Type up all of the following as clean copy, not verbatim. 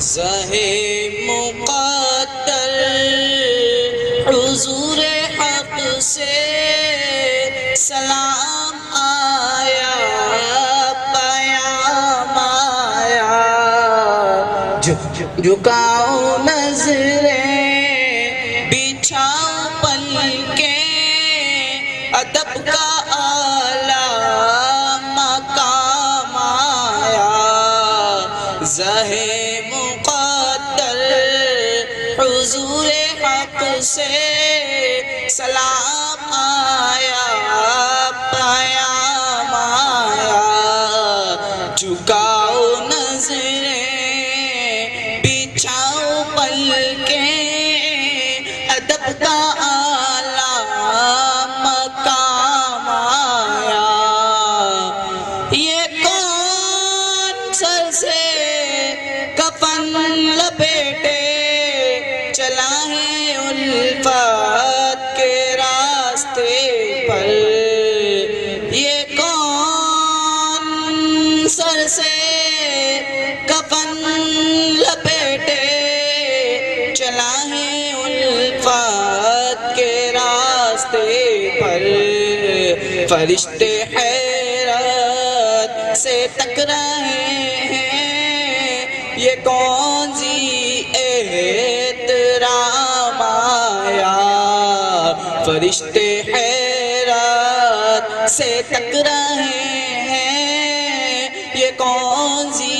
زہے مقدر حضور حق سے سلام آیا، پیام آیا، جھکاؤ نظریں بچھاؤ پلکیں، ادب کا اعلیٰ مقام آیا، زہے مقدر حضور حق سے سلام آیا، پیام آیا، جھکاؤ نظریں بچھاؤ پلکیں، ادب کا اعلیٰ مقام آیا، یہ کون سر سے کفن لپیٹے چلا ہے الفت کے راستے پر، یہ کون سر سے کفن لپیٹے چلا ہے الفت کے راستے پر، فرشتے حیرت سے تک رہے ہیں، یہ کون سی احترام آیا، فرشتے حیرت سے تک رہے ہیں، یہ کون سی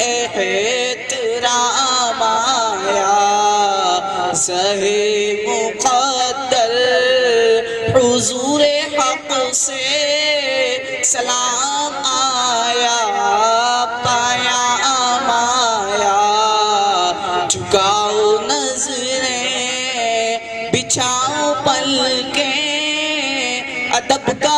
احترام آیا، زہے مقدر حضور حق سے سلام آیا، پیام آیا، جھکاؤ نظریں بچھاؤ پلکیں، ادب کا